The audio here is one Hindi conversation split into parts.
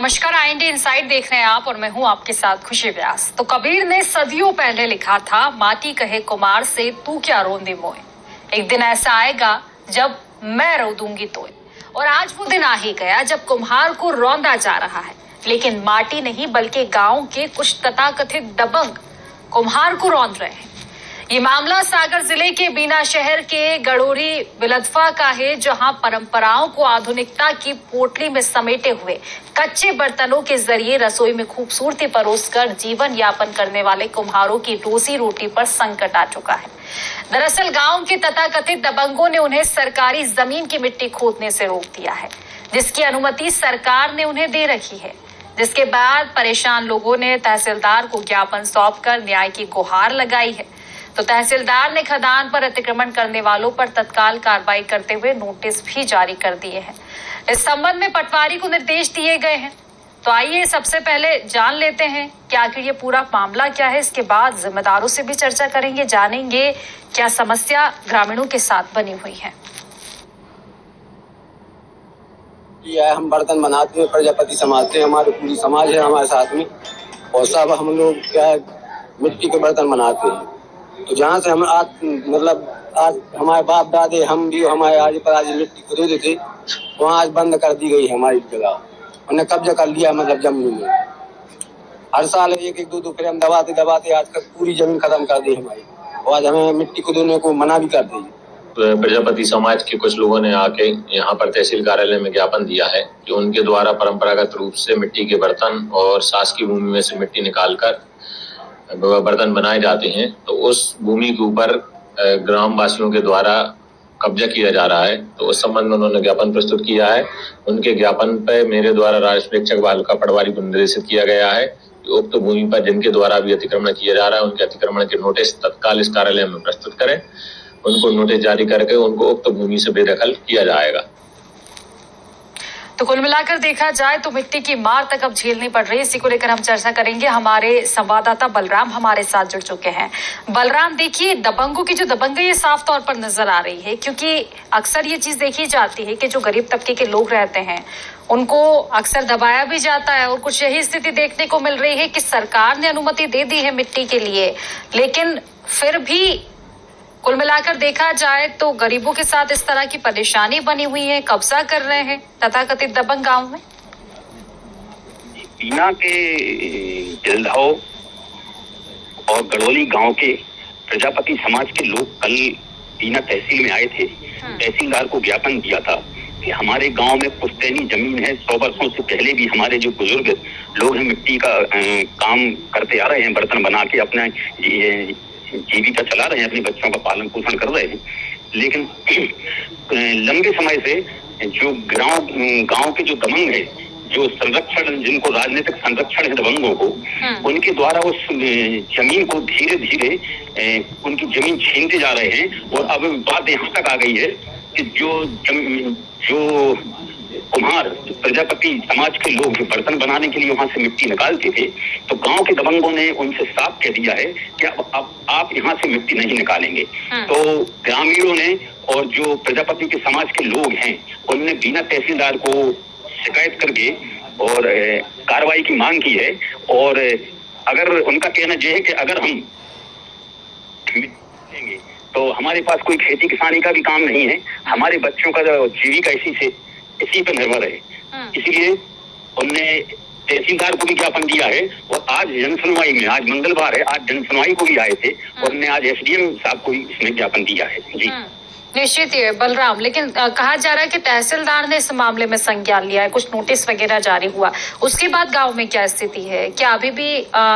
नमस्कार, IND इनसाइड देख रहे हैं आप और मैं हूं आपके साथ खुशी व्यास। तो कबीर ने सदियों पहले लिखा था, माटी कहे कुमार से तू क्या रोंदी मोए, एक दिन ऐसा आएगा जब मैं रो दूंगी तोए। और आज वो दिन आ ही गया जब कुम्हार को रौंदा जा रहा है, लेकिन माटी नहीं बल्कि गांव के कुछ तथाकथित दबंग कुम्हार को रौंद रहे हैं। ये मामला सागर जिले के बीना शहर के गड़ोरी बिलदफा का है, जहां परंपराओं को आधुनिकता की पोटली में समेटे हुए कच्चे बर्तनों के जरिए रसोई में खूबसूरती परोसकर जीवन यापन करने वाले कुम्हारों की रोजी रोटी पर संकट आ चुका है। दरअसल गांव के तथाकथित दबंगों ने उन्हें सरकारी जमीन की मिट्टी खोदने से रोक दिया है, जिसकी अनुमति सरकार ने उन्हें दे रखी है। जिसके बाद परेशान लोगों ने तहसीलदार को ज्ञापन सौंपकर न्याय की गुहार लगाई है। तो तहसीलदार ने खदान पर अतिक्रमण करने वालों पर तत्काल कार्रवाई करते हुए नोटिस भी जारी कर दिए हैं। इस संबंध में पटवारी को निर्देश दिए गए हैं। तो आइए सबसे पहले जान लेते हैं कि आखिर ये पूरा मामला क्या है। इसके बाद जिम्मेदारों से भी चर्चा करेंगे, जानेंगे क्या समस्या ग्रामीणों के साथ बनी हुई है। हम बर्तन बनाते हैं, प्रजापति समाज से, हमारे पूरी समाज है हमारे साथ में, और सब हम लोग क्या है मिट्टी के बर्तन बनाते हैं। तो जहाँ से हम आज हमारे बाप दादे, हम भी हमारे आज मिट्टी खोदते थे, वहाँ आज बंद कर दी गई है हमारी जगह। उन्हें कब्जा कर लिया, मतलब जमीन में हर साल एक दो फिर हम दबाते आज तक पूरी जमीन खत्म कर दी हमारी, और आज हमें मिट्टी खोदने को मना भी कर दी। प्रजापति समाज के कुछ लोगों ने आके यहाँ पर तहसील कार्यालय में ज्ञापन दिया है कि उनके द्वारा परंपरागत रूप से मिट्टी के बर्तन और शासकीय भूमि में से मिट्टी निकालकर बर्तन बनाए जाते हैं। तो उस भूमि के ऊपर ग्रामवासियों के द्वारा कब्जा किया जा रहा है। तो उस संबंध में उन्होंने ज्ञापन प्रस्तुत किया है। उनके ज्ञापन पर मेरे द्वारा राज्य प्रेक्षक बालिका पटवारी को निर्देशित किया गया है कि उक्त भूमि पर जिनके द्वारा भी अतिक्रमण किया जा रहा है, उनके अतिक्रमण के नोटिस तत्काल इस कार्यालय में प्रस्तुत करें। उनको नोटिस जारी करके उनको उक्त भूमि से बेदखल किया जाएगा। तो कुल मिलाकर देखा जाए तो मिट्टी की मार तक अब झेलनी पड़ रही है। इसी को लेकर हम चर्चा करेंगे। हमारे संवाददाता बलराम हमारे साथ जुड़ चुके हैं। बलराम, देखिए दबंगों की जो दबंगई ये साफ तौर पर नजर आ रही है, क्योंकि अक्सर ये चीज देखी जाती है कि जो गरीब तबके के लोग रहते हैं उनको अक्सर दबाया भी जाता है, और कुछ यही स्थिति देखने को मिल रही है कि सरकार ने अनुमति दे दी है मिट्टी के लिए, लेकिन फिर भी कुल मिलाकर देखा जाए तो गरीबों के साथ इस तरह की परेशानी बनी हुई है, कब्जा कर रहे हैं तथाकथित दबंग गांव में। बीना के जलधाव और गड़ोली गांव के प्रजापति समाज के लोग कल बीना तहसील में आए थे। तहसीलदार को ज्ञापन दिया था कि हमारे गांव में पुश्तैनी जमीन है। 100 वर्षों से पहले भी हमारे जो बुजुर्ग लोग हैं मिट्टी का काम करते आ रहे हैं, बर्तन बना के अपना जीविका चला रहे हैं, अपने बच्चों का पालन पोषण कर रहे हैं। लेकिन लंबे समय से जो गांव के जो दबंग है, जो संरक्षण, जिनको राजनीतिक संरक्षण है दबंगों को, उनके द्वारा उस जमीन को धीरे धीरे उनकी जमीन छीनते जा रहे हैं। और अब बात यहाँ तक आ गई है कि जो कुम्हार प्रजापति समाज के लोग जो बर्तन बनाने के लिए वहां से मिट्टी निकालते थे, तो गांव के दबंगों ने उनसे साफ कह दिया है कि अब आप यहाँ से मिट्टी नहीं निकालेंगे। तो ग्रामीणों ने और जो प्रजापति के समाज के लोग हैं उन्होंने बीना तहसीलदार को शिकायत करके और कार्रवाई की मांग की है। और अगर उनका कहना यह है कि अगर हम लेंगे तो हमारे पास कोई खेती किसानी का भी काम नहीं है, हमारे बच्चों का जीविका इसी पर निर्भर है। इसीलिए उनने तहसीलदार को भी ज्ञापन दिया है। और आज जनसुनवाई में, आज मंगलवार है, आज जनसुनवाई को भी आए थे और उन्होंने आज SDM साहब को भी इसमें ज्ञापन दिया है। जी निश्चित ही बलराम, लेकिन कहा जा रहा है कि तहसीलदार ने इस मामले में संज्ञान लिया है, कुछ नोटिस वगैरह जारी हुआ। उसके बाद गांव में क्या स्थिति है? क्या अभी भी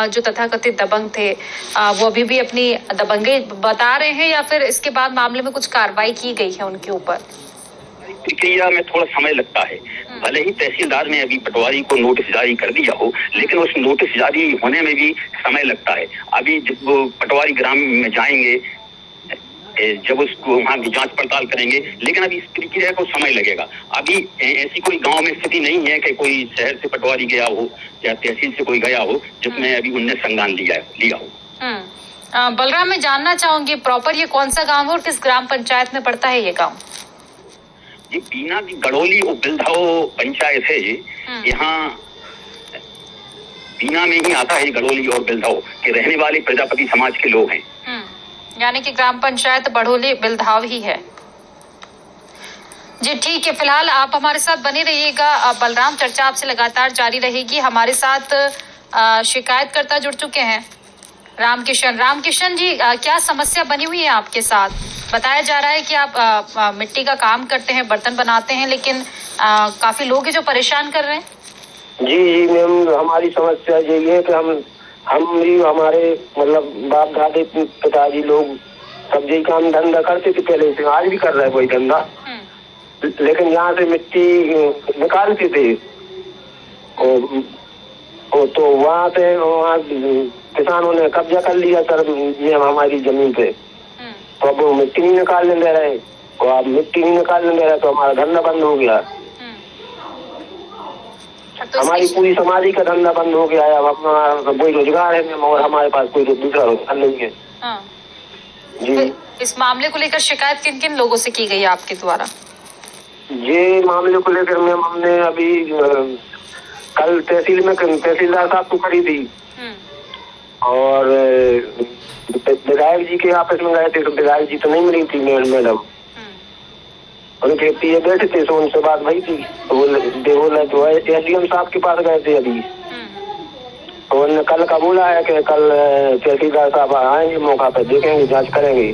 जो तथाकथित दबंग थे वो अभी भी अपनी दबंगई बता रहे हैं, या फिर इसके बाद मामले में कुछ कार्रवाई की गई है उनके ऊपर? प्रक्रिया में थोड़ा समय लगता है। भले ही तहसीलदार ने अभी पटवारी को नोटिस जारी कर दिया हो, लेकिन उस नोटिस जारी होने में भी समय लगता है। अभी जब वो पटवारी ग्राम में जाएंगे, जब उसको वहाँ की जांच पड़ताल करेंगे, लेकिन अभी इस प्रक्रिया को समय लगेगा। अभी ऐसी कोई गांव में स्थिति नहीं है कि कोई शहर से पटवारी गया हो या तहसील से कोई गया हो जिसमें अभी उनने संज्ञान लिया हो। बलराम, मैं जानना चाहूंगी प्रॉपर ये कौन सा गाँव है और किस ग्राम पंचायत में पड़ता है ये गाँव? ये बीना की गड़ोली और बिलधाओ पंचायत है। यहाँ बीना में ही आता है गड़ोली और बिलधाव के रहने वाले प्रजापति समाज के लोग हैं। यानी कि ग्राम पंचायत बड़ोली बिलधाव ही है। जी ठीक है, फिलहाल आप हमारे साथ बने रहिएगा। बलराम, चर्चा आपसे लगातार जारी रहेगी। हमारे साथ शिकायतकर्ता जुड़ चुके हैं, रामकिशन जी, क्या समस्या बनी हुई है आपके साथ? बताया जा रहा है कि आप मिट्टी का काम करते हैं, बर्तन बनाते हैं, लेकिन काफी लोग हैं जो परेशान कर रहे हैं। जी मैम, हमारी समस्या यही है कि हम भी हमारे मतलब बाप दादे पिताजी लोग सब यही काम धंधा करते थे पहले से, आज भी कर रहे हैं कोई धंधा, लेकिन यहाँ से मिट्टी निकालते थे तो वहाँ किसानों ने कब्जा कर लिया सर हमारी जमीन पे। तो अब वो मिट्टी नहीं निकालने दे रहे, और अब मिट्टी नहीं निकालने दे रहे तो हमारा धंधा बंद हो गया। तो हमारी पूरी समाज का धंधा बंद हो गया है। अब अपना कोई रोजगार है और हमारे पास कोई दूसरा रोजगार नहीं है। जी, इस मामले को लेकर शिकायत किन किन लोगों से की गई है आपके द्वारा? ये मामले को लेकर मैम हमने अभी कल तहसीलदार साहब को करी थी, और विधायक जी के ऑफिस में गए थे तो विधायक जी तो नहीं मिली थी मैडम, उनके पीए बैठे थे तो उनसे बात भई थी, तो बोले तो एसडीएम साहब के पास गए थे अभी, तो उन्होंने कल का बोला है कि कल तहसीलदार साहब आएंगे, मौका पे देखेंगे, जांच करेंगे।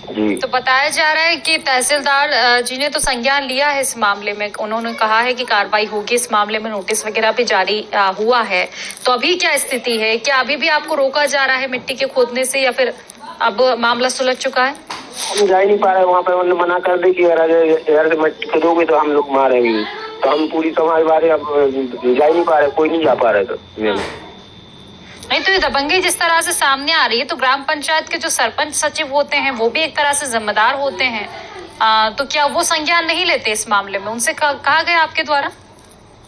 जी, तो बताया जा रहा है कि तहसीलदार जी ने तो संज्ञान लिया है इस मामले में, उन्होंने कहा है कि कार्रवाई होगी इस मामले में, नोटिस वगैरह भी जारी हुआ है। तो अभी क्या स्थिति है? क्या अभी भी आपको रोका जा रहा है मिट्टी के खोदने से, या फिर अब मामला सुलझ चुका है? हम जा ही नहीं पा रहे वहाँ पे, उन्होंने मना कर दी कि अगर मिट्टी खोदोगे तो हम लोग मारेंगे, तो हम पूरी समाज वाले अब जा ही नहीं पा रहे, कोई नहीं जा पा रहे। तो नहीं, तो ये दबंगी जिस तरह से सामने आ रही है, तो ग्राम पंचायत के जो सरपंच सचिव होते हैं वो भी एक तरह से जिम्मेदार होते हैं, तो क्या वो संज्ञान नहीं लेते इस मामले में? उनसे कहा गया आपके द्वारा?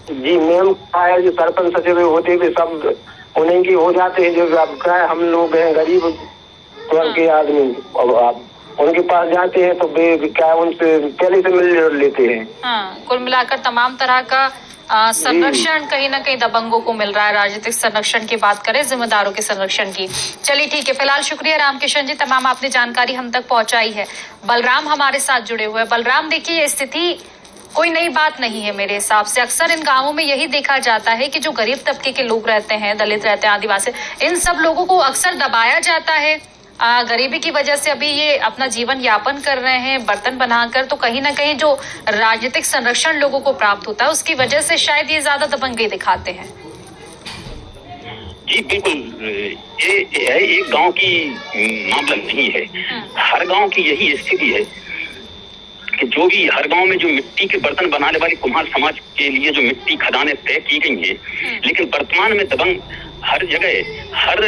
जी मैम, क्या है जो सरपंच सचिव होते भी सब उन्हीं की हो जाते हैं, जो आप क्या है हम लोग हैं गरीब वर्ग के आदमी, अब आप उनके पास जाते हैं तो क्या उनसे पहले से मिल लेते हैं। कुल मिलाकर तमाम तरह का संरक्षण कहीं ना कहीं दबंगों को मिल रहा है। राजनीतिक संरक्षण की बात करें, जिम्मेदारों के संरक्षण की। चलिए ठीक है, फिलहाल शुक्रिया रामकिशन जी, तमाम आपने जानकारी हम तक पहुंचाई है। बलराम हमारे साथ जुड़े हुए हैं। बलराम, देखिए ये स्थिति कोई नई बात नहीं है मेरे हिसाब से। अक्सर इन गांवों में यही देखा जाता है कि जो गरीब तबके के लोग रहते हैं, दलित रहते हैं, आदिवासी, इन सब लोगों को अक्सर दबाया जाता है। गरीबी की वजह से अभी ये अपना जीवन यापन कर रहे हैं बर्तन बनाकर, तो कहीं ना कहीं जो राजनीतिक संरक्षण लोगों को प्राप्त होता है उसकी वजह से शायद ये ज्यादा दबंगी दिखाते हैं। जी बिल्कुल, ये एक गांव की मामला नहीं है, हर गांव की यही स्थिति है कि जो भी हर गांव में जो मिट्टी के बर्तन बनाने वाली कुम्हार समाज के लिए जो मिट्टी खदानें तय की गई हैं, लेकिन वर्तमान में दबंग हर जगह हर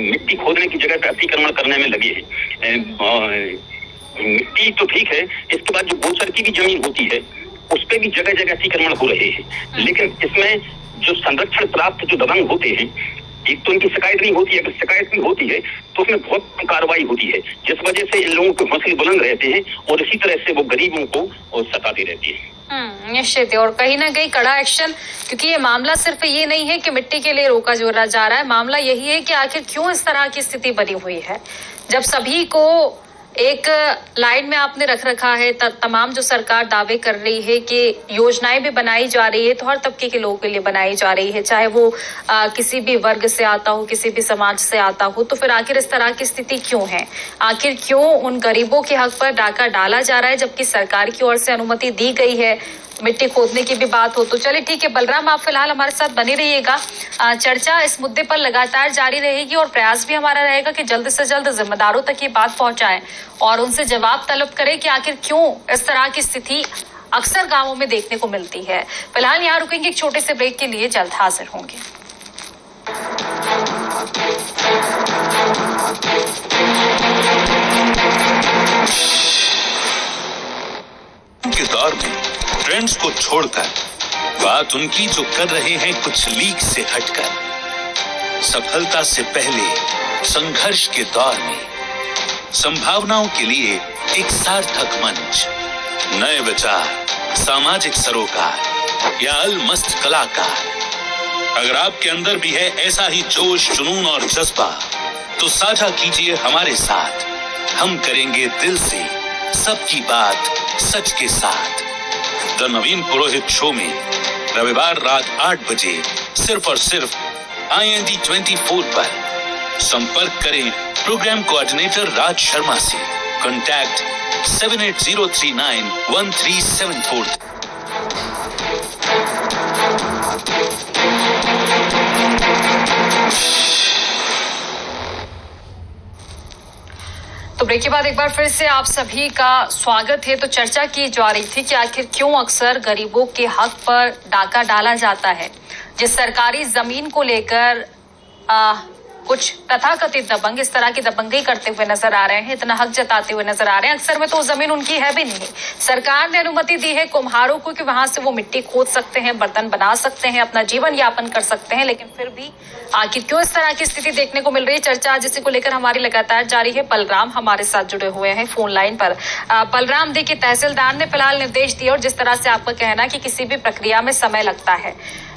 मिट्टी खोदने की जगह पे अतिक्रमण करने में लगे हैं। मिट्टी तो ठीक है, इसके बाद जो गोचर की भी जमीन होती है उस पे भी जगह जगह अतिक्रमण हो रहे हैं, लेकिन इसमें जो संरक्षण प्राप्त जो दबंग होते हैं, एक तो इनकी शिकायत नहीं होती है, अगर शिकायत भी होती है तो उसमें बहुत कम कार्रवाई होती है, जिस वजह से इन लोगों के हौसले बुलंद रहते हैं और इसी तरह से वो गरीबों को सताती रहती है। निश्चित है, और कहीं ना कहीं कड़ा एक्शन, क्योंकि ये मामला सिर्फ ये नहीं है कि मिट्टी के लिए रोका जा रहा है, मामला यही है कि आखिर क्यों इस तरह की स्थिति बनी हुई है। जब सभी को एक लाइन में आपने रख रखा है, तमाम जो सरकार दावे कर रही है कि योजनाएं भी बनाई जा रही है तो हर तबके के लोगों के लिए बनाई जा रही है, चाहे वो किसी भी वर्ग से आता हो, किसी भी समाज से आता हो, तो फिर आखिर इस तरह की स्थिति क्यों है? आखिर क्यों उन गरीबों के हक पर डाका डाला जा रहा है, जबकि सरकार की ओर से अनुमति दी गई है, मिट्टी खोदने की भी बात हो? तो चलिए ठीक है बलराम, आप फिलहाल हमारे साथ बने रहिएगा। चर्चा इस मुद्दे पर लगातार जारी रहेगी और प्रयास भी हमारा रहेगा कि जल्द से जल्द जिम्मेदारों तक ये बात पहुंचाएं और उनसे जवाब तलब करें कि आखिर क्यों इस तरह की स्थिति अक्सर गांवों में देखने को मिलती है। फिलहाल यहाँ रुकेंगे एक छोटे से ब्रेक के लिए, जल्द हाजिर होंगे। के दौर में ट्रेंड्स को छोड़कर बात उनकी जो कर रहे हैं कुछ लीक से हटकर, सफलता से पहले संघर्ष के दौर में संभावनाओं के लिए एक सार्थक मंच, नए विचार, सामाजिक सरोकार या अलमस्त कलाकार, अगर आपके अंदर भी है ऐसा ही जोश, जुनून और जज्बा, तो साझा कीजिए हमारे साथ। हम करेंगे दिल से सबकी बात सच के साथ। द नवीन पुरोहित शो में रविवार रात 8 बजे सिर्फ और सिर्फ IND 24 पर। संपर्क करें प्रोग्राम कोऑर्डिनेटर राज शर्मा से। कॉन्टैक्ट 7803913743। तो ब्रेक के बाद एक बार फिर से आप सभी का स्वागत है। तो चर्चा की जा रही थी कि आखिर क्यों अक्सर गरीबों के हक पर डाका डाला जाता है। जिस सरकारी जमीन को लेकर कुछ तथाकथित दबंग इस तरह की दबंगई करते हुए नजर आ रहे हैं, इतना हक जताते हुए नजर आ रहे हैं। अक्सर में तो जमीन उनकी है भी नहीं। सरकार ने अनुमति दी है कुम्हारों को कि वहां से वो मिट्टी खोद सकते हैं, बर्तन बना सकते हैं, अपना जीवन यापन कर सकते हैं, लेकिन फिर भी आखिर क्यों इस तरह की स्थिति देखने को मिल रही है। चर्चा जिसे को लेकर हमारी लगातार जारी है। बलराम हमारे साथ जुड़े हुए हैं फोन लाइन पर। बलराम, देखिए, तहसीलदार ने फिलहाल निर्देश दिए और जिस तरह से आपका कहना कि किसी भी प्रक्रिया में समय लगता है,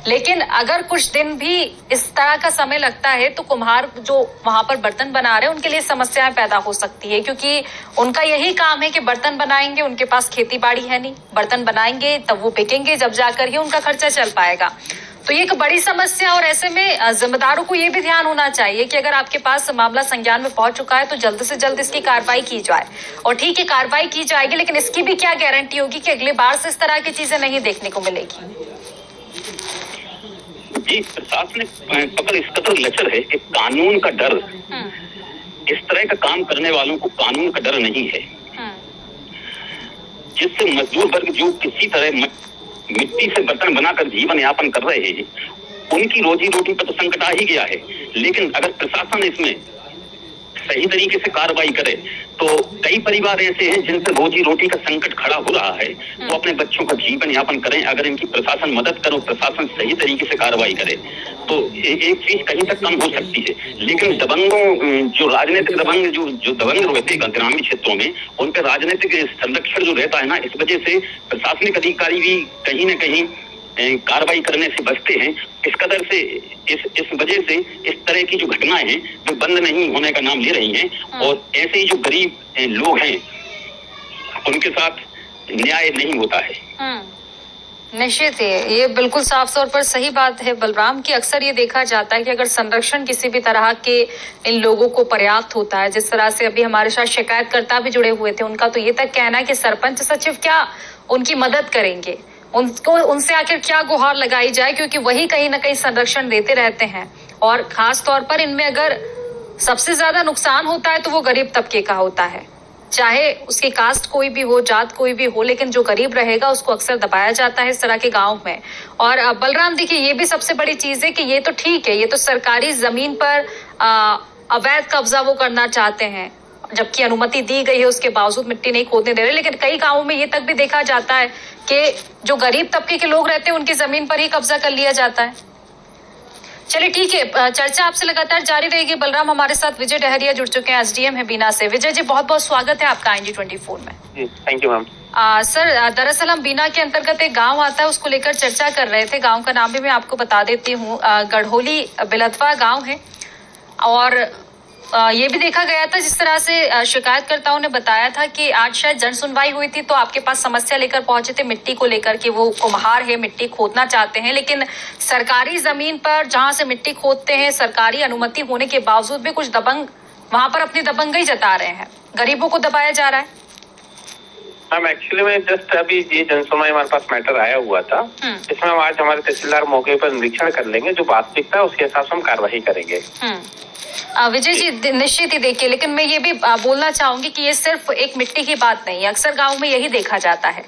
लेकिन अगर कुछ दिन भी इस तरह का समय लगता है तो कुम्हार जो वहां पर बर्तन बना रहे हैं उनके लिए समस्याएं पैदा हो सकती है, क्योंकि उनका यही काम है कि बर्तन बनाएंगे, उनके पास खेती बाड़ी है नहीं, बर्तन बनाएंगे तब वो बिकेंगे, जब जाकर ही उनका खर्चा चल पाएगा। तो ये एक बड़ी समस्या। और ऐसे में जिम्मेदारों को ये भी ध्यान होना चाहिए कि अगर आपके पास मामला संज्ञान में पहुंच चुका है तो जल्द से जल्द इसकी कार्रवाई की जाए। और ठीक है, कार्रवाई की जाएगी, लेकिन इसकी भी क्या गारंटी होगी कि अगली बार से इस तरह की चीजें नहीं देखने को मिलेगी। जी, प्रशासनिक पकड़ इस कदर लचर है कि कानून का डर, इस तरह का काम करने वालों को कानून का डर नहीं है, जिससे मजदूर वर्ग जो किसी तरह मिट्टी से बर्तन बनाकर जीवन यापन कर रहे हैं, उनकी रोजी रोटी पर तो संकट आ ही गया है। लेकिन अगर प्रशासन इसमें सही तरीके से कार्रवाई करे तो कई परिवार ऐसे हैं जिनसे रोजी रोटी का संकट खड़ा हो रहा है, वो अपने बच्चों का जीवन यापन करें। अगर इनकी प्रशासन मदद करे, प्रशासन सही तरीके से कार्रवाई करे तो एक चीज कहीं तक कम हो सकती है। लेकिन दबंगों, जो राजनीतिक दबंग जो दबंग रहते हैं ग्रामीण क्षेत्रों में, उन पर राजनीतिक संरक्षण जो रहता है ना, इस वजह से प्रशासनिक अधिकारी भी कहीं न कहीं कार्रवाई करने से बचते हैं। इस कदर से इस वजह से इस तरह की जो घटनाएं हैं वो बंद नहीं होने का नाम ले रही हैं, और ऐसे ही जो गरीब लोग हैं उनके साथ न्याय नहीं होता है। निश्चित है, ये बिल्कुल साफ तौर पर सही बात है बलराम की। अक्सर ये देखा जाता है कि अगर संरक्षण किसी भी तरह के इन लोगों को पर्याप्त होता है, जिस तरह से अभी हमारे साथ शिकायतकर्ता भी जुड़े हुए थे, उनका तो ये तक कहना है कि सरपंच सचिव क्या उनकी मदद करेंगे, उनसे आखिर क्या गुहार लगाई जाए, क्योंकि वही कहीं ना कहीं संरक्षण देते रहते हैं। और खास तौर पर इनमें अगर सबसे ज्यादा नुकसान होता है तो वो गरीब तबके का होता है, चाहे उसकी कास्ट कोई भी हो, जात कोई भी हो, लेकिन जो गरीब रहेगा उसको अक्सर दबाया जाता है इस तरह के गांव में। और बलराम, देखिए, ये भी सबसे बड़ी चीज है कि ये तो ठीक है, ये तो सरकारी जमीन पर अवैध कब्जा वो करना चाहते हैं, जबकि अनुमति दी गई है, उसके बावजूद मिट्टी नहीं खोदने दे रहे। लेकिन कई गांवों में ये तक भी देखा जाता है कि जो गरीब तबके के लोग रहते हैं उनकी जमीन पर ही कब्जा कर लिया जाता है। चलिए ठीक है, चर्चा आपसे लगातार जारी रहेगी। बलराम, हमारे साथ विजय डहरिया जुड़ चुके हैं, SDM है बीना से। विजय जी, बहुत बहुत स्वागत है आपका IND 24 में। Thank you ma'am. सर, दरअसल हम बीना के अंतर्गत एक गांव आता है, उसको लेकर चर्चा कर रहे थे। गांव का नाम भी मैं आपको बता देती हूँ, गढ़ोली बिलतवा गांव है। और ये भी देखा गया था, जिस तरह से शिकायतकर्ताओं ने बताया था कि आज शायद जन सुनवाई हुई थी तो आपके पास समस्या लेकर पहुंचे थे मिट्टी को लेकर कि वो कुम्हार है, मिट्टी खोदना चाहते हैं, लेकिन सरकारी जमीन पर जहां से मिट्टी खोदते हैं, सरकारी अनुमति होने के बावजूद भी कुछ दबंग वहां पर अपनी दबंगई जता रहे हैं, गरीबों को दबाया जा रहा है। मैम, एक्चुअली में जस्ट अभी ये जन सुनवाई हमारे पास मैटर आया हुआ था, इसमें हम आज हमारे तहसीलदार मौके पर निरीक्षण कर लेंगे, जो वास्तविकता है उसके हिसाब से हम कार्रवाई करेंगे। विजय जी, निश्चित ही देखिए, लेकिन मैं ये भी बोलना चाहूंगी कि ये सिर्फ एक मिट्टी की बात नहीं है। अक्सर गांव में यही देखा जाता है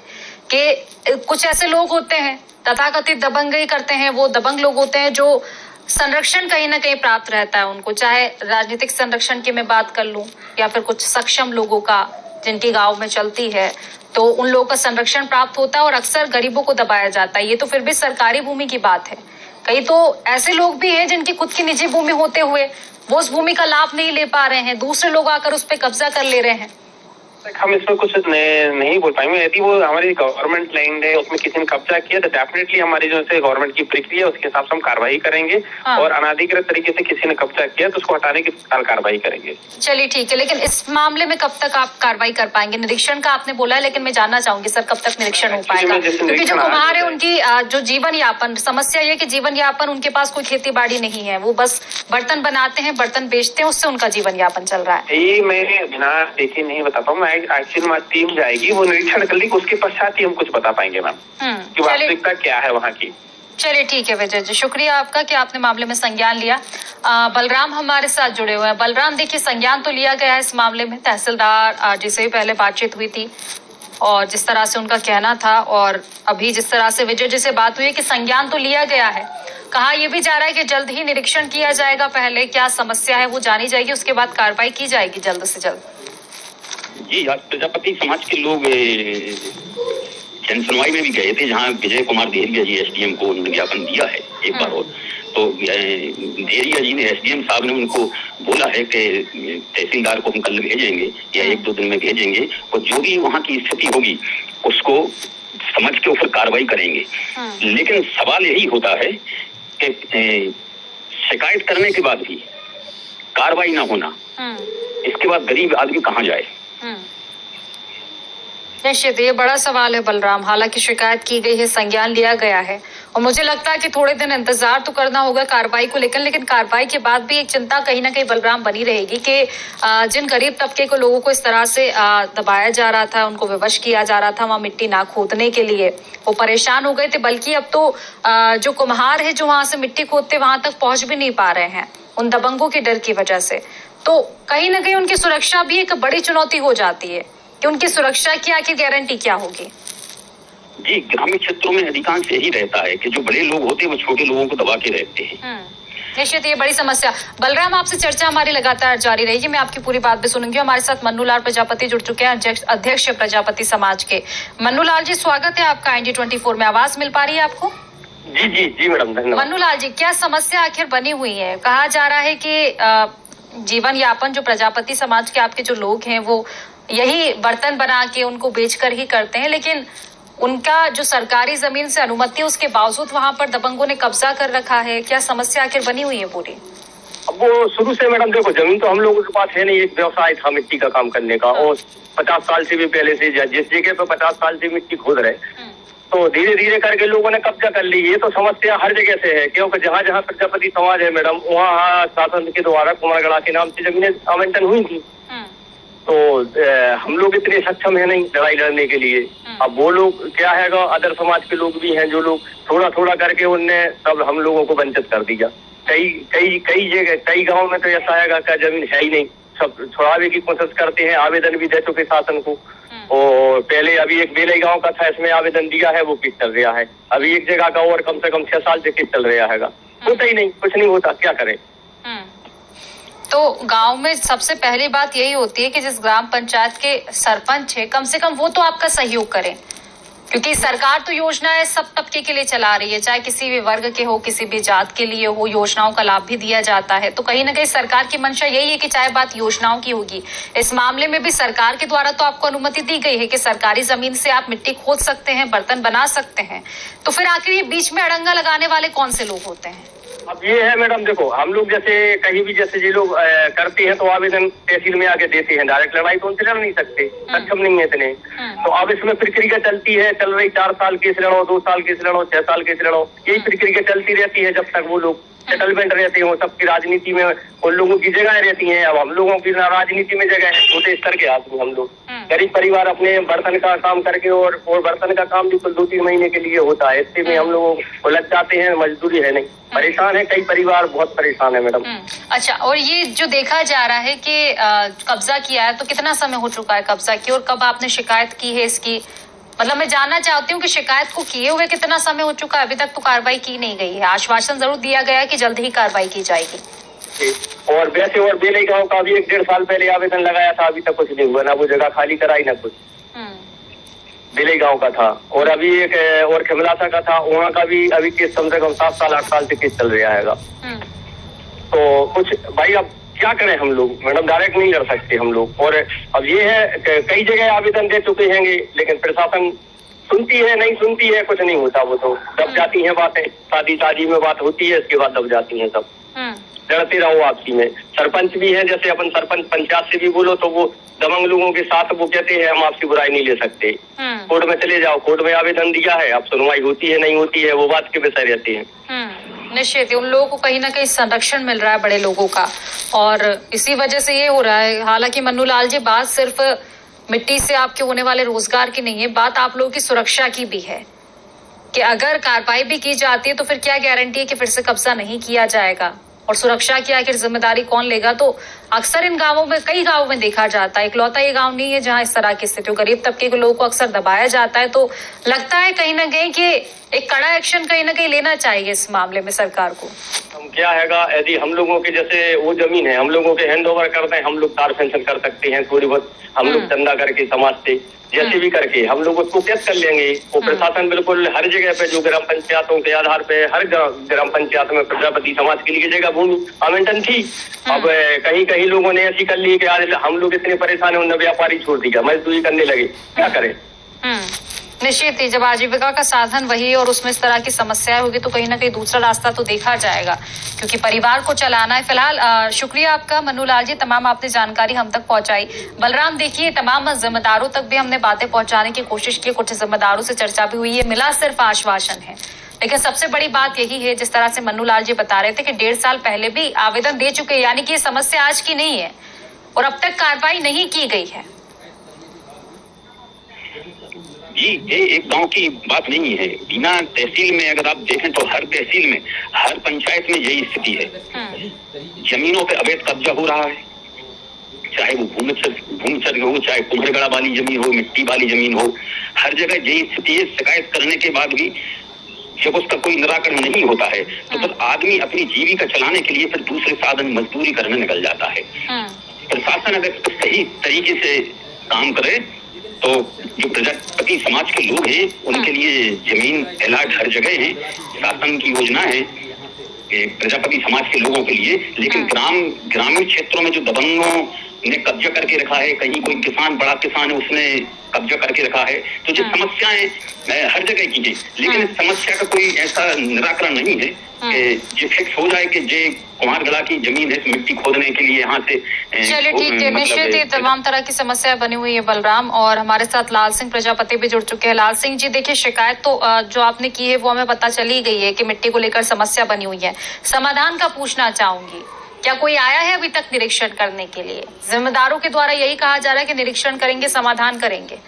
कि कुछ ऐसे लोग होते हैं तथाकथित दबंगई करते हैं, वो दबंग लोग होते हैं जो संरक्षण कहीं ना कहीं प्राप्त रहता है उनको, चाहे राजनीतिक संरक्षण की मैं बात कर लूं या फिर कुछ सक्षम लोगों का जिनकी गांव में चलती है, तो उन लोगों का संरक्षण प्राप्त होता है और अक्सर गरीबों को दबाया जाता है। ये तो फिर भी सरकारी भूमि की बात है। कई तो ऐसे लोग भी हैं जिनकी खुद की निजी भूमि होते हुए वो उस भूमि का लाभ नहीं ले पा रहे हैं, दूसरे लोग आकर उस पर कब्जा कर ले रहे हैं। हम इसमें कुछ नहीं बोल पाएंगे। यदि वो हमारी गवर्नमेंट लैंड है, उसमें किसी ने कब्जा किया तो डेफिनेटली हमारी जो है गवर्नमेंट की प्रक्रिया उसके हिसाब से हम कार्रवाई करेंगे। हाँ। और अनाधिकृत तरीके से किसी ने कब्जा किया तो उसको हटाने की कार्रवाई करेंगे। चलिए ठीक है, लेकिन इस मामले में कब तक आप कार्रवाई कर पाएंगे? निरीक्षण का आपने बोला है, लेकिन मैं जानना चाहूंगी सर कब तक निरीक्षण हो पाएगा? क्योंकि जो कुम्हार है उनकी जो जीवन यापन, समस्या ये कि जीवन यापन, उनके पास कोई खेती बाड़ी नहीं है, वो बस बर्तन बनाते हैं, बर्तन बेचते हैं, उससे उनका जीवन यापन चल रहा है। ये मैं बिना देखे नहीं बता पाऊँ। एक्चुअली हमारी टीम जाएगी, वो निरीक्षण कर लेगी, उसके पश्चात ही हम कुछ बता पाएंगे मैम कि वास्तविकता क्या है वहाँ की। चलिए ठीक है विजय जी, शुक्रिया आपका कि आपने मामले में संज्ञान लिया। बलराम हमारे साथ जुड़े हुए हैं। बलराम देखिए, संज्ञान तो लिया गया है इस मामले में। तहसीलदार जिसे भी पहले बातचीत हुई थी और जिस तरह से उनका कहना था, और अभी जिस तरह से विजय जी से बात हुई है कि संज्ञान तो लिया गया है, कहा यह भी जा रहा है कि जल्द ही निरीक्षण किया जाएगा, पहले क्या समस्या है वो जानी जाएगी, उसके बाद कार्रवाई की जाएगी जल्द से जल्द। जी, आज प्रजापति समाज के लोग जन सुनवाई में भी गए थे, जहां विजय कुमार देहरिया जी एसडीएम को उन्होंने ज्ञापन दिया है एक बार और। तो देहरिया जी ने, एसडीएम साहब ने उनको बोला है कि तहसीलदार को हम कल भेजेंगे या 1-2 दिन में भेजेंगे, और जो भी वहाँ की स्थिति होगी उसको समझ के ऊपर कार्रवाई करेंगे। लेकिन सवाल यही होता है कि शिकायत करने के बाद भी कार्रवाई ना होना, इसके बाद गरीब आदमी कहाँ जाए? निश्चित ये बड़ा सवाल है बलराम। हालांकि शिकायत की गई है, संज्ञान लिया गया है, और मुझे लगता है कि थोड़े दिन इंतजार तो करना होगा कार्रवाई को लेकर, लेकिन कार्रवाई के बाद भी एक चिंता कहीं ना कहीं बलराम बनी रहेगी कि जिन गरीब तबके को लोगों को इस तरह से दबाया जा रहा था, उनको विवश किया जा रहा था वहाँ मिट्टी ना खोदने के लिए, वो परेशान हो गए थे। बल्कि अब तो जो कुम्हार है जो वहां से मिट्टी खोदते वहां तक पहुंच भी नहीं पा रहे हैं उन दबंगों के डर की वजह से। तो कहीं ना कहीं उनकी सुरक्षा भी एक बड़ी चुनौती हो जाती है कि उनकी सुरक्षा की आखिर गारंटी क्या होगी? जी, ग्रामीण क्षेत्रों में अधिकांश यही रहता है कि जो बड़े लोग होते हैं वो छोटे लोगों को दबा के रहते हैं। निश्चित ये बड़ी समस्या। बलराम, आपसे चर्चा हमारी लगातार जारी रहेगी, मैं आपकी पूरी बात भी सुनूंगी। हमारे साथ मन्नू लाल प्रजापति जुड़ चुके हैं, अध्यक्ष प्रजापति समाज के। मन्नू लाल जी, स्वागत है आपका ND24 में। आवाज मिल पा रही है आपको? जी जी जी मैडम, धन्यवाद। मन्नू लाल जी, क्या समस्या आखिर बनी हुई है? कहा जा रहा है कि जीवन यापन जो प्रजापति समाज के आपके जो लोग हैं वो यही बर्तन बना के उनको बेचकर ही करते हैं, लेकिन उनका जो सरकारी जमीन से अनुमति है उसके बावजूद वहां पर दबंगों ने कब्जा कर रखा है। क्या समस्या आखिर बनी हुई है पूरी? अब वो शुरू से मैडम देखो, जमीन तो हम लोगों के पास है नहीं, एक व्यवसाय था मिट्टी का काम करने का, और 50 साल से भी पहले से जिस जगह पे 50 साल से मिट्टी खोद रहे, तो धीरे धीरे करके लोगों ने कब्जा कर ली। ये तो समस्या हर जगह से है, क्योंकि जहाँ जहाँ प्रजापति समाज है मैडम, वहाँ शासन के द्वारा कुमारगढ़ा के नाम से जमीनें आवंटन हुई थी। तो हम लोग इतने सक्षम है नहीं लड़ाई लड़ने के लिए। अब वो लोग क्या है, अदर समाज के लोग भी हैं जो लोग थोड़ा थोड़ा करके उनने सब हम लोगों को वंचित कर दिया। कई जगह, कई गांव में तो ऐसा है का जमीन है ही नहीं, सब छुड़ावे की कोशिश करते हैं। आवेदन भी दे चुके शासन को, और पहले अभी एक बेलई गांव का था, इसमें आवेदन दिया है, वो केस चल रहा है। अभी एक जगह का और कम से कम 6 साल से केस चल रहा है। होता ही नहीं, कुछ नहीं होता, क्या करें? तो गांव में सबसे पहली बात यही होती है कि जिस ग्राम पंचायत के सरपंच है, कम से कम वो तो आपका सहयोग करें, क्योंकि सरकार तो योजनाएं सब तबके के लिए चला रही है, चाहे किसी भी वर्ग के हो, किसी भी जात के लिए हो, योजनाओं का लाभ भी दिया जाता है। तो कहीं ना कहीं सरकार की मंशा यही है कि चाहे बात योजनाओं की होगी, इस मामले में भी सरकार के द्वारा तो आपको अनुमति दी गई है कि सरकारी जमीन से आप मिट्टी खोद सकते हैं, बर्तन बना सकते हैं। तो फिर आखिर ये बीच में अड़ंगा लगाने वाले कौन से लोग होते हैं? अब ये है मैडम, देखो हम लोग जैसे कहीं भी जैसे ये लोग करते हैं तो आवेदन तहसील में आके देते हैं, डायरेक्ट लड़ाई तो उनसे लड़ नहीं सकते, सक्षम नहीं है इतने। तो अब इसमें प्रक्रिया चलती है, चल रही 4 साल केस लड़ो, 2 साल केस लड़ो, 6 साल केस लड़ो, यही प्रक्रिया चलती रहती है जब तक वो लोग सेटलमेंट रहते हो। सबकी राजनीति में उन लोगों की जगह रहती है, अब हम लोगों की राजनीति में जगह है, छोटे स्तर के आदमी हम लोग, गरीब परिवार अपने बर्तन का काम करके, और बर्तन का काम भी कुल 2-3 महीने के लिए होता है, इससे में हम लोग उलझ जाते हैं, मजदूरी है नहीं, परेशान है, कई परिवार बहुत परेशान है मैडम। अच्छा, और ये जो देखा जा रहा है कि कब्जा किया है, तो कितना समय हो चुका है कब्जा की, और कब आपने शिकायत की है इसकी? मतलब मैं जानना चाहती हूँ कि शिकायत को किए हुए कितना समय हो चुका है? अभी तक तो कार्रवाई की नहीं गई है, आश्वासन जरूर दिया गया है कि जल्द ही कार्रवाई की जाएगी। और वैसे और बेलई गांव का भी 1-1.5 साल पहले आवेदन लगाया था, अभी तक कुछ नहीं हुआ, ना वो जगह खाली कराई ना कुछ। बेलई गांव का था, और अभी एक और खिमलासा का था, वहाँ का भी अभी केस कम से कम 7 साल 8 साल से केस चल रहा है। तो कुछ भाई अब क्या करें हम लोग मैडम, डायरेक्ट नहीं कर सकते हम लोग। और अब ये है कई जगह आवेदन दे चुके हैं लेकिन प्रशासन सुनती है नहीं सुनती है, कुछ नहीं होता। वो तो दब जाती हैं बातें, शादी में बात होती है, इसके बाद दब जाती हैं सब। लड़ते रहो आपसी में। सरपंच भी है, जैसे अपन सरपंच पंचायत से भी बोलो तो वो दबंग लोगों के साथ वो कहते हैं हम आपसी बुराई नहीं ले सकते। कोर्ट में चले जाओ, कोर्ट में आवेदन दिया है, अब सुनवाई होती है नहीं होती है वो बात के विषय रहती है। निश्चित ही उन लोगों को कहीं ना कहीं संरक्षण मिल रहा है बड़े लोगों का, और इसी वजह से ये हो रहा है। हालांकि मन्नू लाल जी, बात सिर्फ मिट्टी से आपके होने वाले रोजगार की नहीं है, बात आप लोगों की सुरक्षा की भी है कि अगर कार्रवाई भी की जाती है तो फिर क्या गारंटी है कि फिर से कब्जा नहीं किया जाएगा, और सुरक्षा की आखिर जिम्मेदारी कौन लेगा। तो अक्सर इन गांवों में, कई गांवों में देखा जाता है, इकलौता ये गांव नहीं है जहां इस तरह की स्थिति, गरीब तबके के लोगों को अक्सर दबाया जाता है। तो लगता है कहीं ना कहीं कि एक कड़ा एक्शन कहीं ना कहीं लेना चाहिए इस मामले में सरकार को। हम क्या हैगा, यदि हम लोगों के जैसे वो जमीन है हम लोगों के हैंड ओवर करते हैं, हम लोग तार फैंसन कर सकते हैं, थोड़ी बहुत हम लोग चंदा करके समाज से जैसे भी करके हम लोग उसको कैद कर लेंगे। वो प्रशासन बिल्कुल हर जगह पे जो ग्राम पंचायतों के आधार पे हर ग्राम पंचायत में प्रजापति समाज के लिए जगह भूमि आवंटन थी। अब कहीं कहीं लोगों ने ऐसी कर ली कि आज हम लोग इतने परेशान है, उन्होंने व्यापारी छोड़ दिया, मजदूरी करने लगे, क्या करें। निश्चित ही जब आजीविका का साधन वही है और उसमें इस तरह की समस्याएं होगी तो कहीं ना कहीं दूसरा रास्ता तो देखा जाएगा, क्योंकि परिवार को चलाना है। फिलहाल शुक्रिया आपका मन्नू लाल जी, तमाम आपने जानकारी हम तक पहुंचाई। बलराम, देखिए तमाम जिम्मेदारों तक भी हमने बातें पहुंचाने की कोशिश की, कुछ जिम्मेदारों से चर्चा भी हुई है, मिला सिर्फ आश्वासन है। लेकिन सबसे बड़ी बात यही है, जिस तरह से मन्नू लाल जी बता रहे थे कि 1.5 साल पहले भी आवेदन दे चुके, यानी कि ये समस्या आज की नहीं है और अब तक कार्रवाई नहीं की गई है। जी, ये एक गांव की बात नहीं है। बिना तहसील में अगर आप देखें तो हर तहसील में, हर पंचायत में यही स्थिति है। जमीनों पे अवैध कब्जा हो रहा है, चाहे वो भूमिचर हो, चाहे कुम्हरगढ़ा वाली जमीन हो, मिट्टी वाली जमीन हो, हर जगह यही स्थिति है। शिकायत करने के बाद भी जब उसका कोई निराकरण नहीं होता है तो फिर आदमी अपनी जीविका चलाने के लिए फिर दूसरे साधन मजदूरी करने निकल जाता है। प्रशासन अगर सही तरीके से काम करे तो जो प्रजापति समाज के लोग हैं उनके लिए जमीन अलॉट हर जगह है, शासन की योजना है प्रजापति समाज के लोगों के लिए। लेकिन ग्रामीण क्षेत्रों में जो दबंगों ने कब्जा करके रखा है, कहीं कोई किसान, बड़ा किसान है, उसने कब्जा करके रखा है, तो जो समस्याएं हर जगह की है, लेकिन इस समस्या का कोई ऐसा निराकरण नहीं है कि जो फिक्स हो जाए कि जे कुम्हारगढ़ा की जमीन है मिट्टी खोदने के लिए यहाँ से। चलिए ठीक है, निश्चित ही तमाम तरह की समस्या बनी हुई है बलराम, और हमारे साथ लाल सिंह प्रजापति भी जुड़ चुके हैं। लाल सिंह जी, देखिए शिकायत तो जो आपने की है वो हमें पता चली गई है कि मिट्टी को लेकर समस्या बनी हुई है, समाधान का पूछना चाहूंगी, क्या कोई आया है अभी तक निरीक्षण करने के लिए? जिम्मेदारों के द्वारा यही कहा जा रहा है कि निरीक्षण करेंगे, समाधान करेंगे।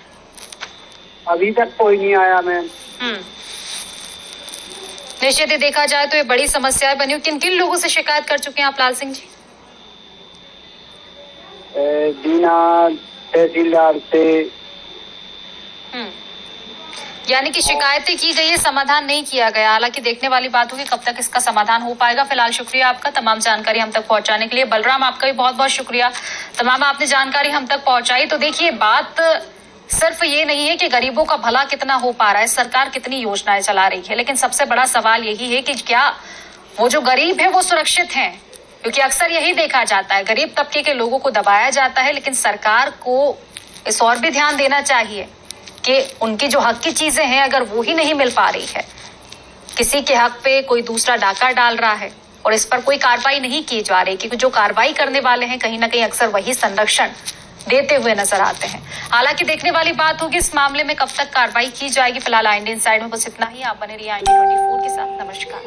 अभी तक कोई नहीं आया मैम। निश्चित ही देखा जाए तो ये बड़ी समस्याएं बनी हुई। किन किन लोगों से शिकायत कर चुके हैं आप लाल सिंह जी? दीना तहसीलदार से। यानी कि शिकायतें की गई है, समाधान नहीं किया गया। हालांकि देखने वाली बात होगी कब तक इसका समाधान हो पाएगा। फिलहाल शुक्रिया आपका तमाम जानकारी हम तक पहुंचाने के लिए। बलराम, आपका भी बहुत बहुत शुक्रिया, तमाम आपने जानकारी हम तक पहुंचाई। तो देखिए, बात सिर्फ ये नहीं है कि गरीबों का भला कितना हो पा रहा है, सरकार कितनी योजनाएं चला रही है, लेकिन सबसे बड़ा सवाल यही है कि क्या वो जो गरीब है वो सुरक्षित हैं? क्योंकि अक्सर यही देखा जाता है, गरीब तबके के लोगों को दबाया जाता है, लेकिन सरकार को इस और भी ध्यान देना चाहिए कि उनकी जो हक की चीजें हैं अगर वो ही नहीं मिल पा रही है, किसी के हक पे कोई दूसरा डाका डाल रहा है और इस पर कोई कार्रवाई नहीं की जा रही, क्योंकि जो कार्रवाई करने वाले हैं कहीं ना कहीं अक्सर वही संरक्षण देते हुए नजर आते हैं। हालांकि देखने वाली बात होगी इस मामले में कब तक कार्रवाई की जाएगी। फिलहाल IND इनसाइड में बस इतना ही। आप बने रहिए IND 24 के साथ। नमस्कार।